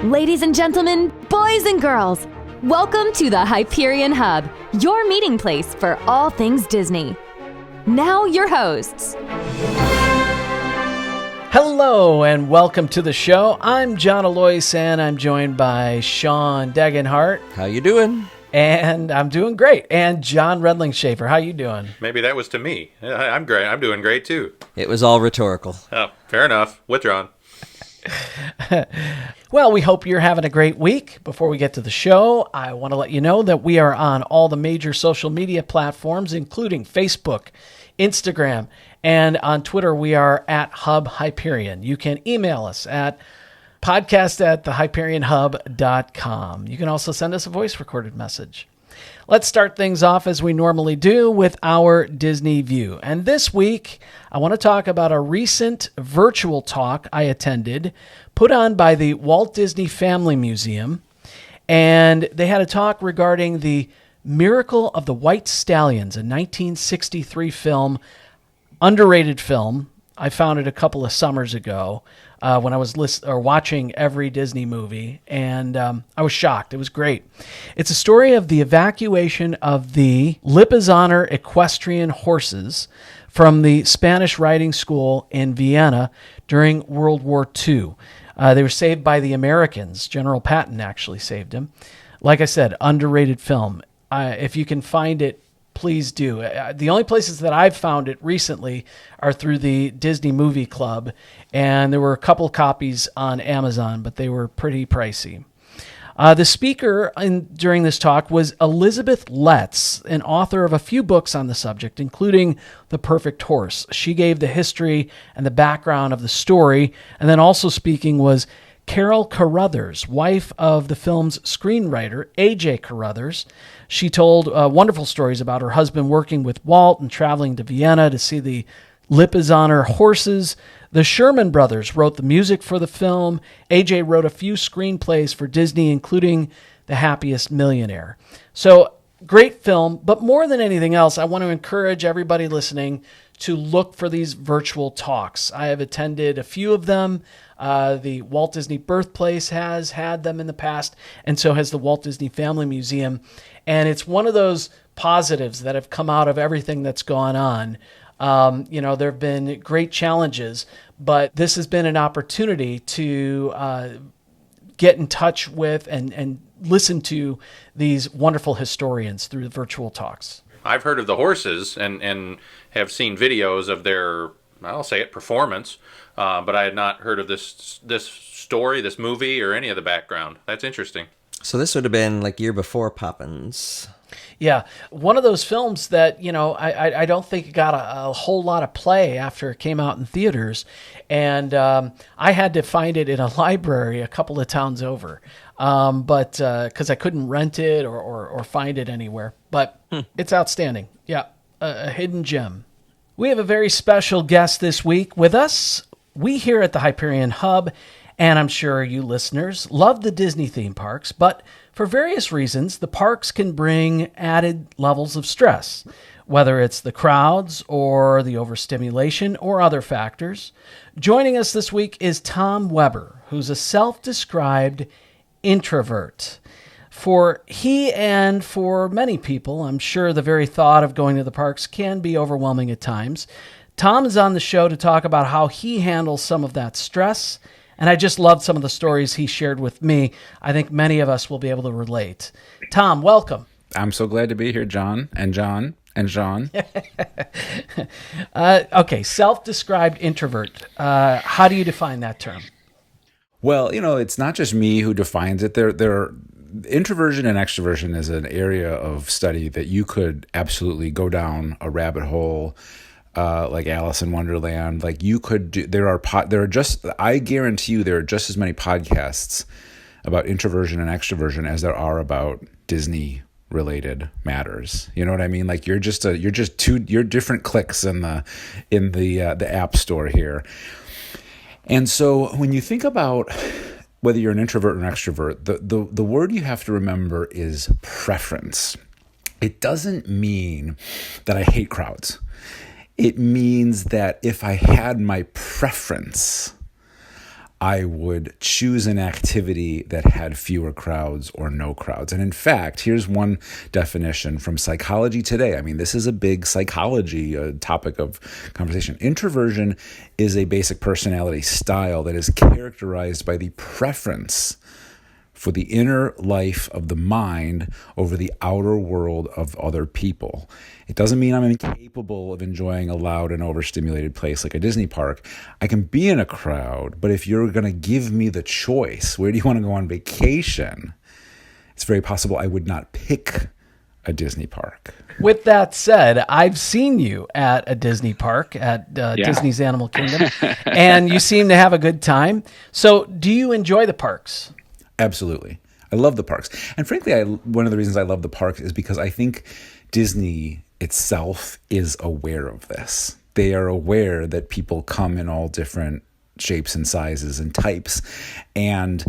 Ladies and gentlemen, boys and girls, welcome to the Hyperion Hub, your meeting place for all things Disney. Now your hosts. Hello and welcome to the show. I'm John Alois and I'm joined by Sean Degenhart. How you doing? And I'm doing great. And John Redlingshafer. How you doing? Maybe that was to me. I'm great. I'm doing great too. It was all rhetorical. Oh, fair enough. Withdrawn. Well, we hope you're having a great week. Before we get to the show, I want to let you know that we are on all the major social media platforms, including Facebook, Instagram, and on Twitter, we are at Hub Hyperion. You can email us at podcast@thehyperionhub.com. You can also send us a voice recorded message. Let's start things off as we normally do with our Disney View. And this week, I want to talk about a recent virtual talk I attended, put on by the Walt Disney Family Museum. And they had a talk regarding the Miracle of the White Stallions, a 1963 film, underrated film. I found it a couple of summers ago when I was watching every Disney movie, and I was shocked. It was great. It's a story of the evacuation of the Lipizzaner equestrian horses from the Spanish riding school in Vienna during World War II. They were saved by the Americans. General Patton actually saved them. Like I said, underrated film. If you can find it, please do. The only places that I've found it recently are through the Disney Movie Club, and there were a couple copies on Amazon, but they were pretty pricey. The speaker during this talk was Elizabeth Letts, an author of a few books on the subject, including The Perfect Horse. She gave the history and the background of the story, and then also speaking was Carol Carruthers, wife of the film's screenwriter, A.J. Carruthers. She told wonderful stories about her husband working with Walt and traveling to Vienna to see the Lipizzaner horses. The Sherman brothers wrote the music for the film. A.J. wrote a few screenplays for Disney, including The Happiest Millionaire. So, great film, but more than anything else, I want to encourage everybody listening to look for these virtual talks. I have attended a few of them. The Walt Disney Birthplace has had them in the past, and so has the Walt Disney Family Museum. And it's one of those positives that have come out of everything that's gone on. There have been great challenges, but this has been an opportunity to get in touch with and listen to these wonderful historians through the virtual talks. I've heard of the horses and have seen videos of their, I'll say it, performance, but I had not heard of this story, this movie, or any of the background. That's interesting. So this would have been like year before Poppins. Yeah, one of those films that, I don't think got a whole lot of play after it came out in theaters. And I had to find it in a library a couple of towns over, but because I couldn't rent it or find it anywhere. But it's outstanding. Yeah, a hidden gem. We have a very special guest this week with us. We here at the Hyperion Hub, and I'm sure you listeners, love the Disney theme parks, but for various reasons, the parks can bring added levels of stress, whether it's the crowds or the overstimulation or other factors. Joining us this week is Tom Weber, who's a self-described introvert. For he and for many people, I'm sure the very thought of going to the parks can be overwhelming at times. Tom is on the show to talk about how he handles some of that stress, and I just loved some of the stories he shared with me. I think many of us will be able to relate. Tom, welcome. I'm so glad to be here, John and John and John. Okay, self-described introvert. How do you define that term? Well, it's not just me who defines it. Introversion and extroversion is an area of study that you could absolutely go down a rabbit hole, like Alice in Wonderland. Like you could do. I guarantee you, there are just as many podcasts about introversion and extroversion as there are about Disney related matters. You know what I mean? Like you're different clicks in the app store here. And so when you think about whether you're an introvert or an extrovert, the word you have to remember is preference. It doesn't mean that I hate crowds. It means that if I had my preference, I would choose an activity that had fewer crowds or no crowds. And in fact, here's one definition from Psychology Today. I mean, this is a big psychology topic of conversation. Introversion is a basic personality style that is characterized by the preference for the inner life of the mind over the outer world of other people. It doesn't mean I'm incapable of enjoying a loud and overstimulated place like a Disney park. I can be in a crowd, but if you're going to give me the choice, where do you want to go on vacation? It's very possible I would not pick a Disney park. With that said, I've seen you at a Disney park at Disney's Animal Kingdom, and you seem to have a good time. So do you enjoy the parks? Absolutely. I love the parks. And frankly, one of the reasons I love the parks is because I think Disney itself is aware of this. They are aware that people come in all different shapes and sizes and types, and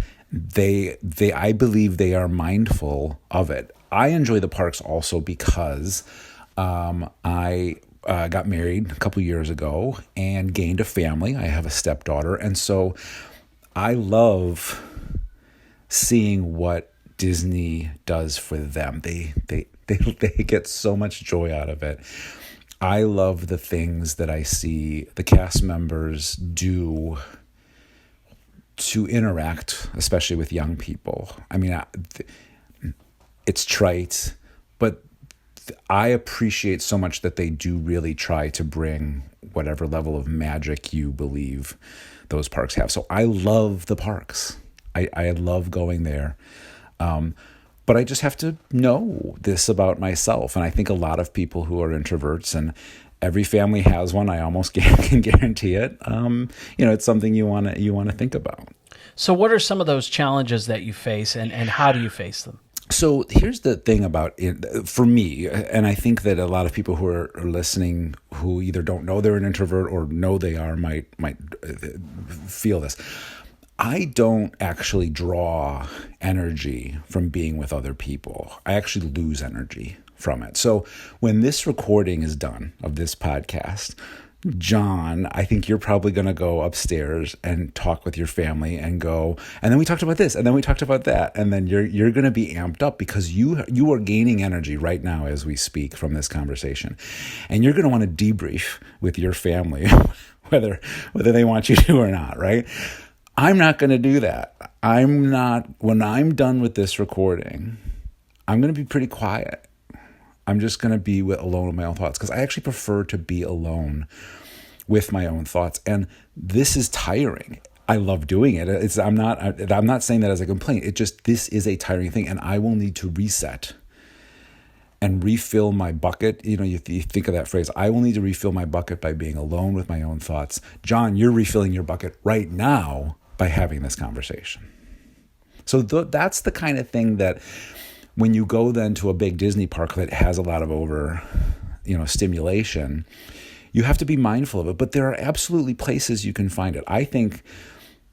I believe they are mindful of it. I enjoy the parks also because I got married a couple years ago and gained a family. I have a stepdaughter, and so I love seeing what Disney does for them. They get so much joy out of it. I love the things that I see the cast members do to interact, especially with young people. I mean, it's trite, but I appreciate so much that they do really try to bring whatever level of magic you believe those parks have. So I love the parks. I love going there. But I just have to know this about myself. And I think a lot of people who are introverts, and every family has one, I almost can guarantee it. It's something you want to think about. So what are some of those challenges that you face, and how do you face them? So here's the thing about it for me, and I think that a lot of people who are listening who either don't know they're an introvert or know they are might feel this. I don't actually draw energy from being with other people. I actually lose energy from it. So when this recording is done of this podcast, John, I think you're probably going to go upstairs and talk with your family and go, and then we talked about this, and then we talked about that, and then you're going to be amped up because you are gaining energy right now as we speak from this conversation, and you're going to want to debrief with your family whether they want you to or not, right? I'm not going to do that. When I'm done with this recording, I'm going to be pretty quiet. I'm just going to be alone with my own thoughts because I actually prefer to be alone with my own thoughts. And this is tiring. I love doing it. I'm not saying that as a complaint. This is a tiring thing, and I will need to reset and refill my bucket. You think of that phrase, I will need to refill my bucket by being alone with my own thoughts. John, you're refilling your bucket right now by having this conversation. So that's the kind of thing that when you go then to a big Disney park that has a lot of stimulation, you have to be mindful of it. But there are absolutely places you can find it. I think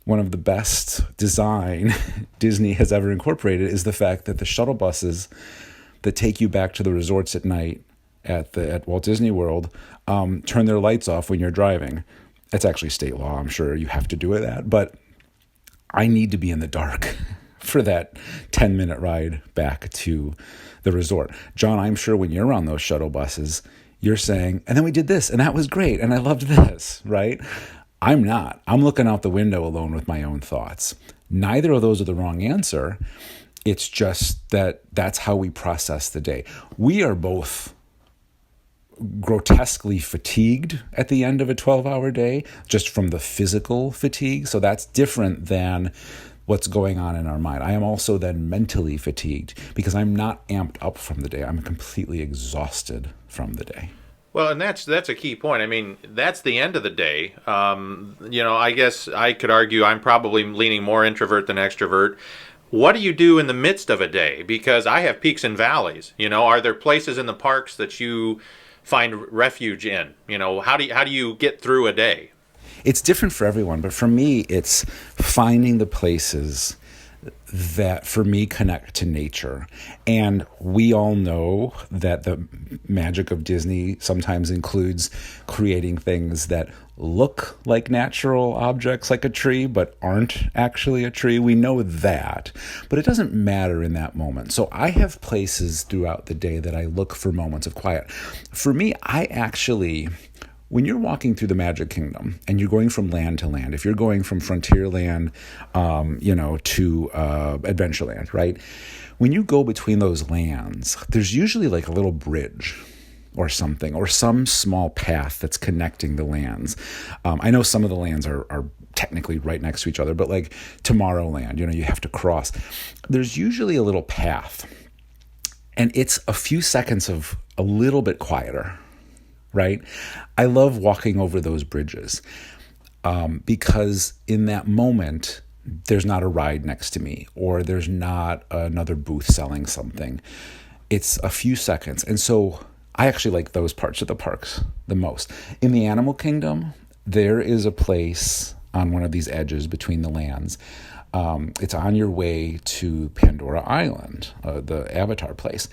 one of the best design Disney has ever incorporated is the fact that the shuttle buses that take you back to the resorts at night at Walt Disney World turn their lights off when you're driving. It's actually state law. I'm sure you have to do that. But I need to be in the dark for that 10-minute ride back to the resort. John, I'm sure when you're on those shuttle buses, you're saying, and then we did this, and that was great, and I loved this, right? I'm not. I'm looking out the window alone with my own thoughts. Neither of those are the wrong answer. It's just that's how we process the day. We are both grotesquely fatigued at the end of a 12-hour day, just from the physical fatigue. So that's different than what's going on in our mind. I am also then mentally fatigued because I'm not amped up from the day. I'm completely exhausted from the day. Well, and that's a key point. I mean, that's the end of the day. I guess I could argue I'm probably leaning more introvert than extrovert. What do you do in the midst of a day? Because I have peaks and valleys. Are there places in the parks that you find refuge in? How do you get through a day? It's different for everyone, but for me, it's finding the places that, for me, connect to nature. And we all know that the magic of Disney sometimes includes creating things that look like natural objects like a tree, but aren't actually a tree. We know that, but it doesn't matter in that moment. So I have places throughout the day that I look for moments of quiet. For me, when you're walking through the Magic Kingdom and you're going from land to land, if you're going from Frontierland, to Adventureland, right? When you go between those lands, there's usually like a little bridge or something, or some small path that's connecting the lands. I know some of the lands are technically right next to each other, but like Tomorrowland, you have to cross. There's usually a little path, and it's a few seconds of a little bit quieter, right? I love walking over those bridges because in that moment, there's not a ride next to me, or there's not another booth selling something. It's a few seconds. And so I actually like those parts of the parks the most. In the Animal Kingdom, there is a place on one of these edges between the lands. It's on your way to Pandora Island, the Avatar place,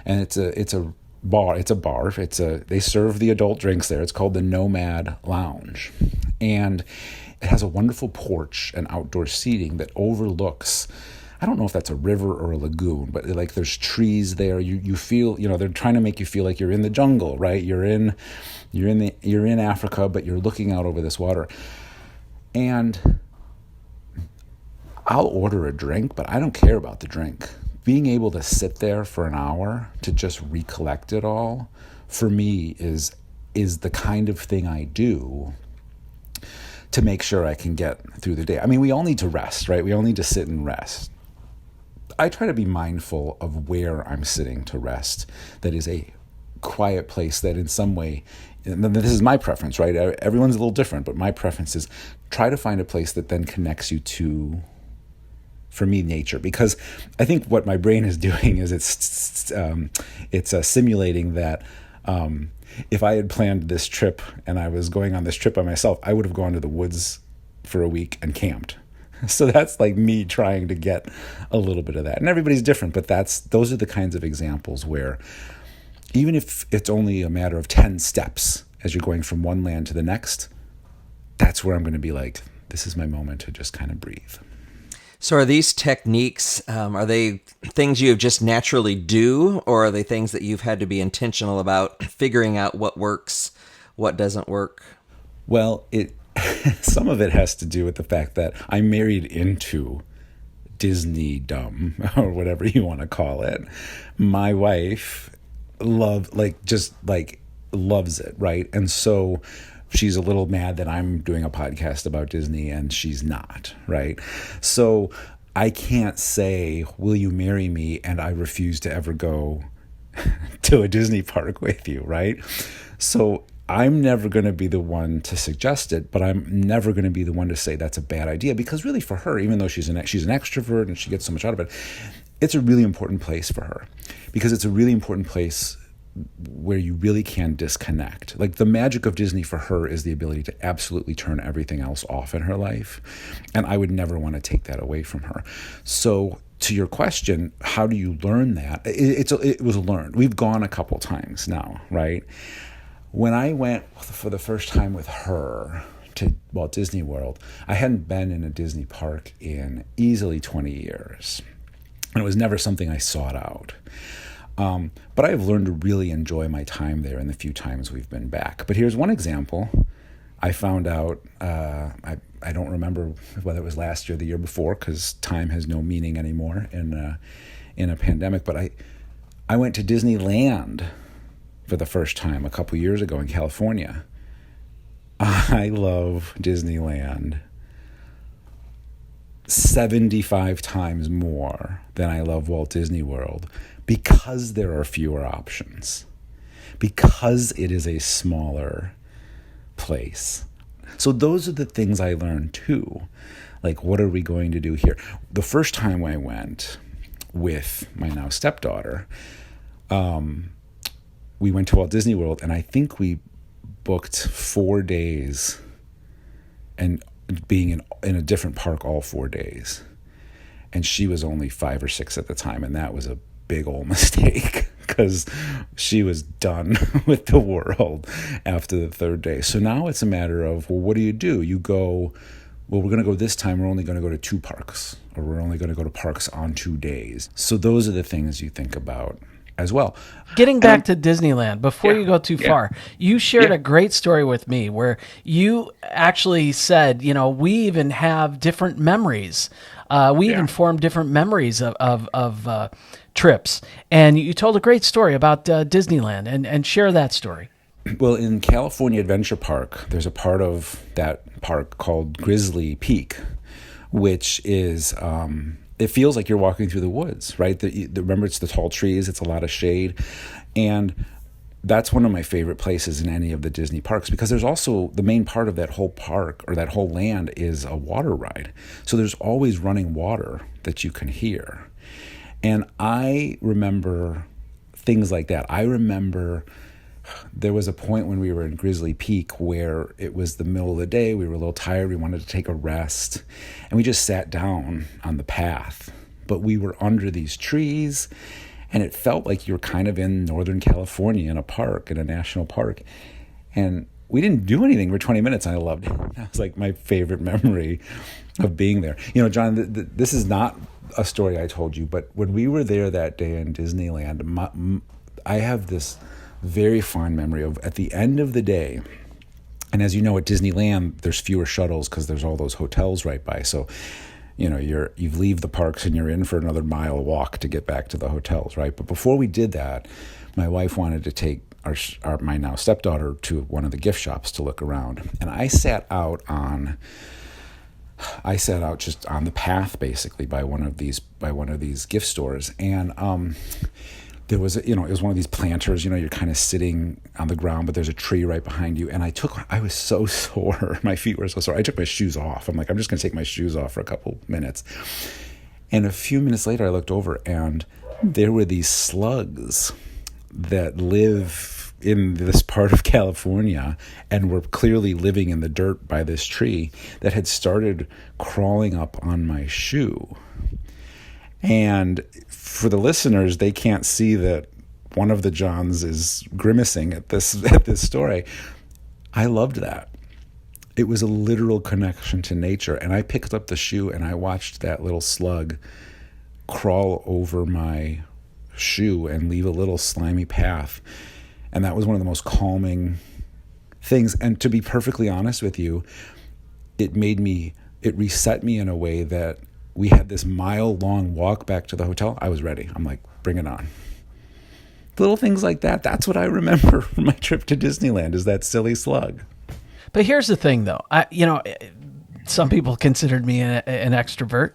and it's a bar. They serve the adult drinks there. It's called the Nomad Lounge, and it has a wonderful porch and outdoor seating that overlooks, I don't know if that's a river or a lagoon, but like there's trees there. You feel, they're trying to make you feel like you're in the jungle, right? You're in Africa, but you're looking out over this water. And I'll order a drink, but I don't care about the drink. Being able to sit there for an hour to just recollect it all, for me is the kind of thing I do to make sure I can get through the day. I mean, we all need to rest, right? We all need to sit and rest. I try to be mindful of where I'm sitting to rest. That is a quiet place that in some way, and this is my preference, right? Everyone's a little different, but my preference is try to find a place that then connects you to, for me, nature. Because I think what my brain is doing is it's simulating that if I had planned this trip and I was going on this trip by myself, I would have gone to the woods for a week and camped. So that's like me trying to get a little bit of that. And everybody's different, but those are the kinds of examples where even if it's only a matter of 10 steps as you're going from one land to the next, that's where I'm going to be like, this is my moment to just kind of breathe. So are these techniques, are they things you just naturally do, or are they things that you've had to be intentional about figuring out what works, what doesn't work? Well, some of it has to do with the fact that I'm married into Disney-dom, or whatever you want to call it. My wife loves it, right? And so she's a little mad that I'm doing a podcast about Disney and she's not, right? So I can't say, will you marry me? And I refuse to ever go to a Disney park with you, right? So I'm never going to be the one to suggest it, but I'm never going to be the one to say that's a bad idea, because really for her, even though she's an extrovert and she gets so much out of it, it's a really important place for her, because it's a really important place where you really can disconnect. Like the magic of Disney for her is the ability to absolutely turn everything else off in her life. And I would never want to take that away from her. So to your question, how do you learn that? It was learned. We've gone a couple times now, right? When I went for the first time with her to Walt Disney World, I hadn't been in a Disney park in easily 20 years. And it was never something I sought out. But I've learned to really enjoy my time there in the few times we've been back. But here's one example. I found out, I don't remember whether it was last year or the year before, because time has no meaning anymore in a pandemic, but I went to Disneyland for the first time a couple years ago in California. I love Disneyland 75 times more than I love Walt Disney World, because there are fewer options, because it is a smaller place. So those are the things I learned too. Like, what are we going to do here? The first time I went with my now stepdaughter, we went to Walt Disney World, and I think we booked 4 days and being in a different park all 4 days. And she was only 5 or 6 at the time, and that was a big old mistake, because she was done with the world after the third day. So now it's a matter of, well, what do? You go, well, we're going to go this time. We're only going to go to 2 parks, or we're only going to go to parks on 2 days. So those are the things you think about as well. Getting back to Disneyland, before you go too far, you shared Yeah. a great story with me where you actually said, we even have different memories. We even formed different memories of trips. And you told a great story about Disneyland, and share that story. Well, in California Adventure Park, there's a part of that park called Grizzly Peak, which is, it feels like you're walking through the woods, right? Remember, it's the tall trees, it's a lot of shade. And that's one of my favorite places in any of the Disney parks, because there's also the main part of that whole park, or that whole land, is a water ride. So there's always running water that you can hear. And I remember things like that. I remember there was a point when we were in Grizzly Peak where it was the middle of the day. We were a little tired. We wanted to take a rest. And we just sat down on the path. But we were under these trees, and it felt like you were kind of in Northern California in a park, in a national park. And we didn't do anything for 20 minutes, and I loved it. That was like my favorite memory of being there. John, this is not a story I told you, but when we were there that day in Disneyland, I have this very fond memory of, at the end of the day, and as you know, at Disneyland there's fewer shuttles because there's all those hotels right by, so you leave the parks and you're in for another mile walk to get back to the hotels, right? But before we did that, my wife wanted to take my now stepdaughter to one of the gift shops to look around, and I sat out just on the path, basically, by one of these gift stores, and there was, it was one of these planters, you're kind of sitting on the ground, but there's a tree right behind you. And I was so sore. My feet were so sore. I took my shoes off. I'm like, I'm just going to take my shoes off for a couple minutes. And a few minutes later, I looked over, and there were these slugs that live in this part of California and were clearly living in the dirt by this tree that had started crawling up on my shoe. And for the listeners, they can't see that one of the Johns is grimacing at this story. I loved that. It was a literal connection to nature. And I picked up the shoe and I watched that little slug crawl over my shoe and leave a little slimy path. And that was one of the most calming things. And to be perfectly honest with you, it reset me in a way that we had this mile-long walk back to the hotel. I was ready. I'm like, bring it on. Little things like that. That's what I remember from my trip to Disneyland, is that silly slug. But here's the thing, though. Some people considered me an extrovert.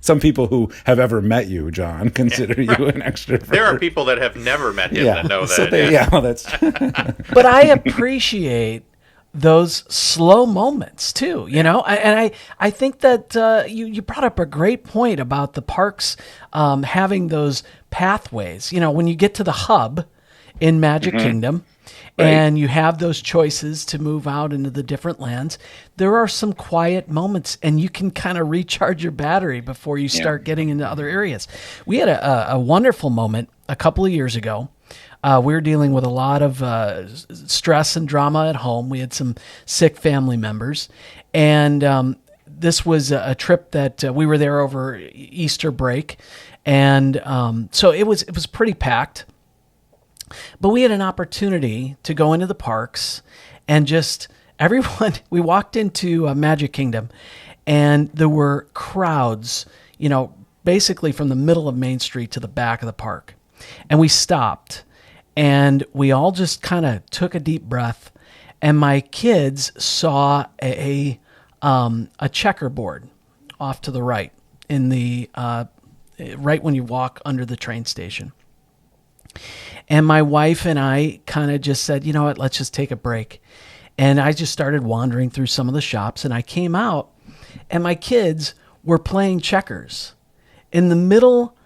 Some people who have ever met you, John, consider you an extrovert. There are people that have never met him that know that. So that's. But I appreciate those slow moments too, and I think that you brought up a great point about the parks having those pathways. When you get to the hub in Magic Kingdom, right, and you have those choices to move out into the different lands, there are some quiet moments, and you can kind of recharge your battery before you start getting into other areas. We had a wonderful moment a couple of years ago. We were dealing with a lot of stress and drama at home. We had some sick family members, and this was a trip that we were there over Easter break, and so it was pretty packed. But we had an opportunity to go into the parks, and just everyone. We walked into Magic Kingdom, and there were crowds, basically from the middle of Main Street to the back of the park, and we stopped. And we all just kind of took a deep breath, and my kids saw a checkerboard off to the right in the right when you walk under the train station. And my wife and I kind of just said, you know what, let's just take a break. And I just started wandering through some of the shops, and I came out, and my kids were playing checkers in the middle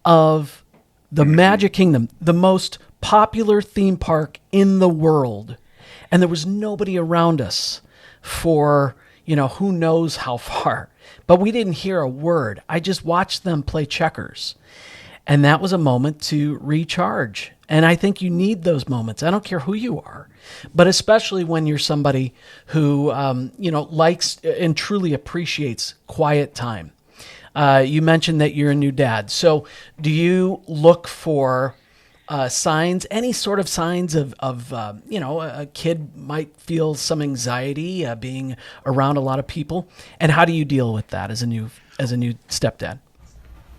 of the Magic Kingdom, the most popular theme park in the world. And there was nobody around us for, who knows how far. But we didn't hear a word. I just watched them play checkers. And that was a moment to recharge. And I think you need those moments. I don't care who you are, but especially when you're somebody who, likes and truly appreciates quiet time. You mentioned that you're a new dad. So do you look for signs, any sort of signs of a kid might feel some anxiety being around a lot of people? And how do you deal with that as a new stepdad?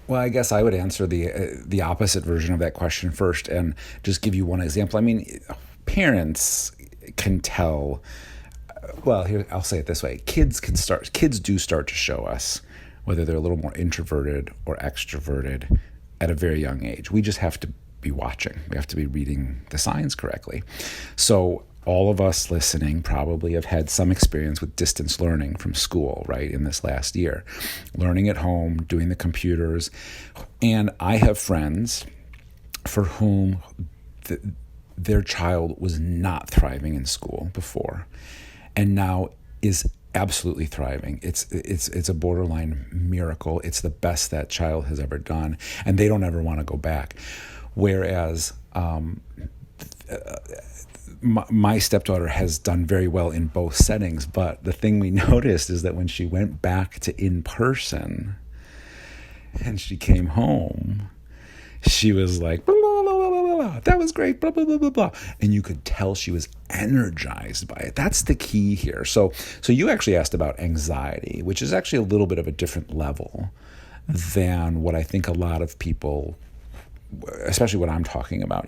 Well, I guess I would answer the opposite version of that question first and just give you one example. I mean, parents can tell. Well, here I'll say it this way: kids do start to show us whether they're a little more introverted or extroverted at a very young age. We just have to be watching. We have to be reading the signs correctly. So all of us listening probably have had some experience with distance learning from school, right, in this last year. Learning at home, doing the computers. And I have friends for whom their child was not thriving in school before and now is absolutely thriving. It's a borderline miracle. It's the best that child has ever done, and they don't ever want to go back. Whereas my stepdaughter has done very well in both settings, but the thing we noticed is that when she went back to in person and she came home, she was like, blah, blah, blah, blah, blah, blah. That was great, blah, blah, blah, blah, blah. And you could tell she was energized by it. That's the key here. So you actually asked about anxiety, which is actually a little bit of a different level than what I think a lot of people, especially what I'm talking about.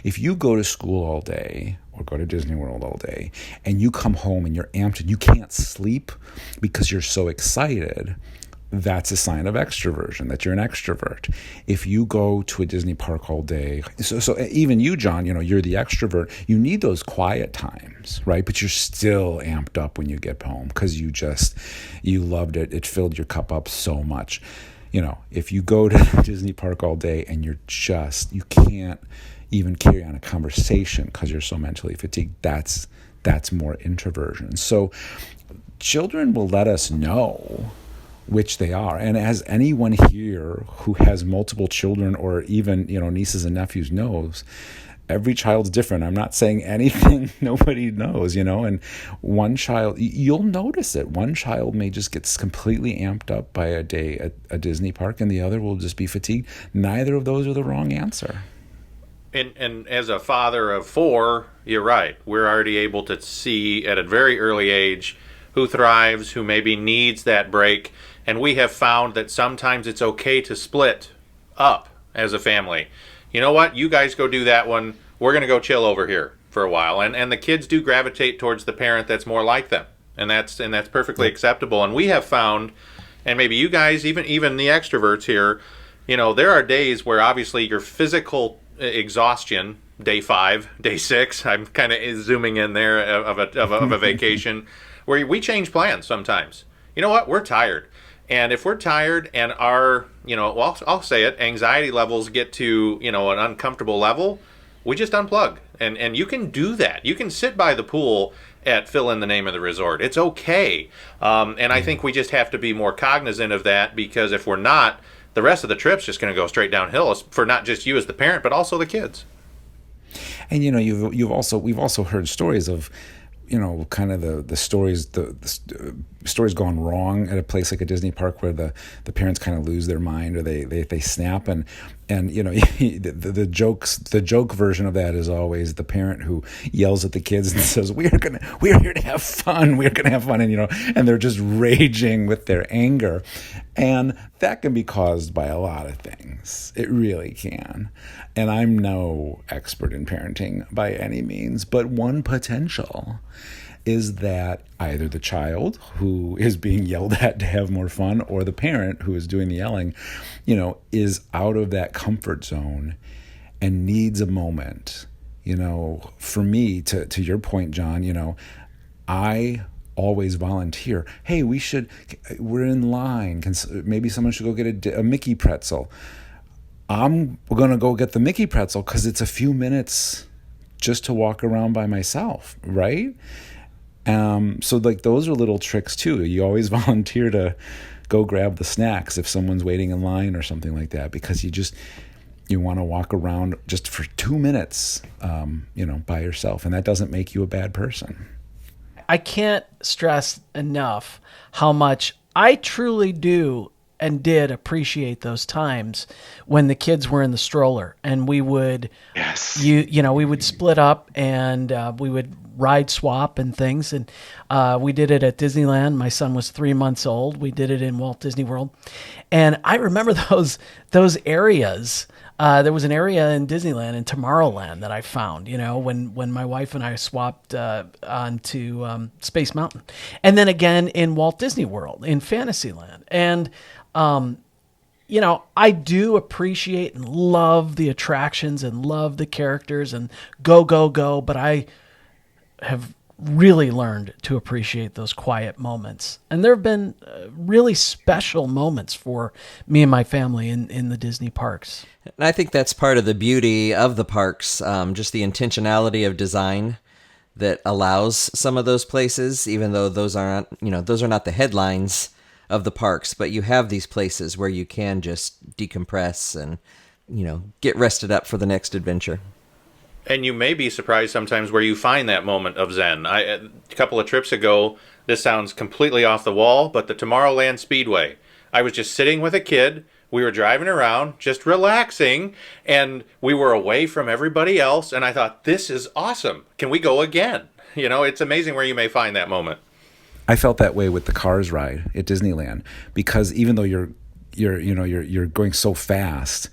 If you go to school all day or go to Disney World all day and you come home and you're amped and you can't sleep because you're so excited, that's a sign of extroversion, that you're an extrovert. If you go to a Disney park all day, so even you, John, you're the extrovert, you need those quiet times, right? But you're still amped up when you get home because you loved it. It filled your cup up so much. If you go to Disney park all day and you can't even carry on a conversation because you're so mentally fatigued, that's more introversion. So children will let us know which they are. And as anyone here who has multiple children or even, nieces and nephews knows, every child's different. I'm not saying anything nobody knows, and one child, you'll notice it. One child may just get completely amped up by a day at a Disney park and the other will just be fatigued. Neither of those are the wrong answer. And as a father of 4, you're right. We're already able to see at a very early age who thrives, who maybe needs that break. And we have found that sometimes it's okay to split up as a family. You know what? You guys go do that one. We're going to go chill over here for a while. And the kids do gravitate towards the parent that's more like them. And that's perfectly acceptable. And we have found, and maybe you guys, even the extroverts here, there are days where obviously your physical exhaustion, day 5, day 6, I'm kind of zooming in there of a vacation, where we change plans sometimes. You know what? We're tired. And if we're tired and our, I'll say it, anxiety levels get to, an uncomfortable level, we just unplug. And you can do that. You can sit by the pool at fill in the name of the resort. It's okay. And I think we just have to be more cognizant of that, because if we're not, the rest of the trip's just going to go straight downhill for not just you as the parent, but also the kids. And, we've also heard stories of, kind of the stories, the stories gone wrong at a place like a Disney park where the parents kind of lose their mind or they snap and the joke version of that is always the parent who yells at the kids and says, we're here to have fun, and they're just raging with their anger. And that can be caused by a lot of things. It really can. And I'm no expert in parenting by any means, but one potential is that either the child who is being yelled at to have more fun or the parent who is doing the yelling, is out of that comfort zone and needs a moment. For me, to your point, John, I always volunteer. Hey, we're in line. Maybe someone should go get a Mickey pretzel. I'm going to go get the Mickey pretzel because it's a few minutes just to walk around by myself, right? So those are little tricks too. You always volunteer to go grab the snacks if someone's waiting in line or something like that, because You want to walk around just for 2 minutes, by yourself, and that doesn't make you a bad person. I can't stress enough how much I truly do and did appreciate those times when the kids were in the stroller and we would, we would split up and we would ride swap and things. And we did it at Disneyland. My son was 3 months old. We did it in Walt Disney World. And I remember those areas. There was an area in Disneyland, in Tomorrowland, that I found, when my wife and I swapped onto Space Mountain. And then again in Walt Disney World, in Fantasyland. And, I do appreciate and love the attractions and love the characters and go, but I have really learned to appreciate those quiet moments. And there have been really special moments for me and my family in the Disney parks. And I think that's part of the beauty of the parks, just the intentionality of design that allows some of those places, even though those are not the headlines of the parks, but you have these places where you can just decompress and, get rested up for the next adventure. And you may be surprised sometimes where you find that moment of zen. A couple of trips ago, this sounds completely off the wall, but the Tomorrowland Speedway. I was just sitting with a kid. We were driving around, just relaxing, and we were away from everybody else. And I thought, this is awesome. Can we go again? It's amazing where you may find that moment. I felt that way with the Cars ride at Disneyland, because even though you're going so fast,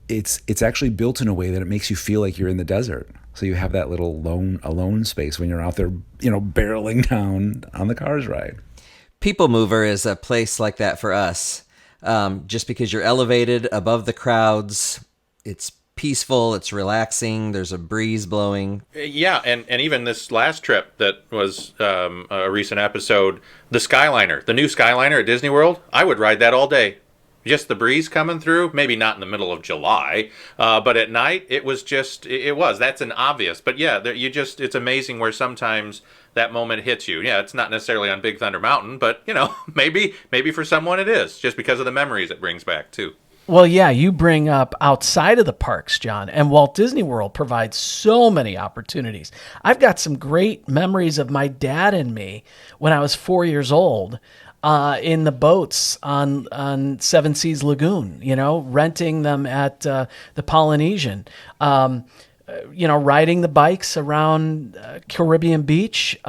it's actually built in a way that it makes you feel like you're in the desert. So you have that little alone space when you're out there, barreling down on the Cars ride. People Mover is a place like that for us. Just because you're elevated above the crowds, it's peaceful, it's relaxing, there's a breeze blowing. Yeah, and even this last trip that was a recent episode, the Skyliner, the new Skyliner at Disney World, I would ride that all day. Just the breeze coming through, maybe not in the middle of July, but at night that's an obvious. But yeah, it's amazing where sometimes that moment hits you. Yeah, it's not necessarily on Big Thunder Mountain, but maybe for someone it is, just because of the memories it brings back too. Well, yeah, you bring up outside of the parks, John, and Walt Disney World provides so many opportunities. I've got some great memories of my dad and me when I was 4 years old. In the boats on Seven Seas Lagoon, renting them at the Polynesian, riding the bikes around Caribbean Beach.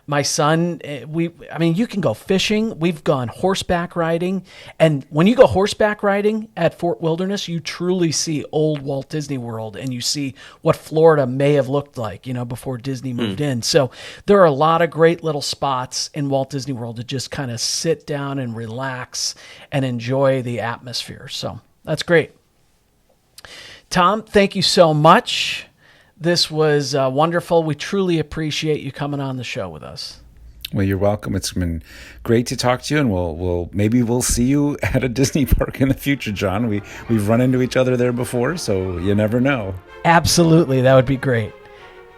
My son, you can go fishing. We've gone horseback riding. And when you go horseback riding at Fort Wilderness, you truly see old Walt Disney World, and you see what Florida may have looked like, before Disney moved in. So there are a lot of great little spots in Walt Disney World to just kind of sit down and relax and enjoy the atmosphere. So that's great. Tom, thank you so much. This was wonderful. We truly appreciate you coming on the show with us. Well, you're welcome. It's been great to talk to you, and we'll see you at a Disney park in the future, John. We've run into each other there before, so you never know. Absolutely. That would be great.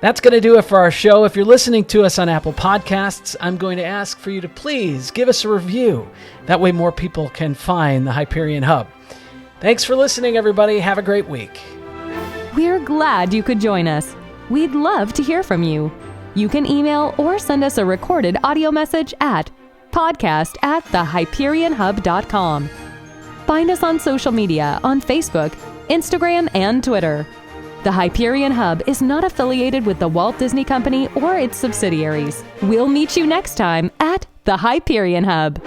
That's going to do it for our show. If you're listening to us on Apple Podcasts, I'm going to ask for you to please give us a review. That way more people can find the Hyperion Hub. Thanks for listening, everybody. Have a great week. We're glad you could join us. We'd love to hear from you. You can email or send us a recorded audio message at podcast@thehyperionhub.com. Find us on social media on Facebook, Instagram, and Twitter. The Hyperion Hub is not affiliated with the Walt Disney Company or its subsidiaries. We'll meet you next time at the Hyperion Hub.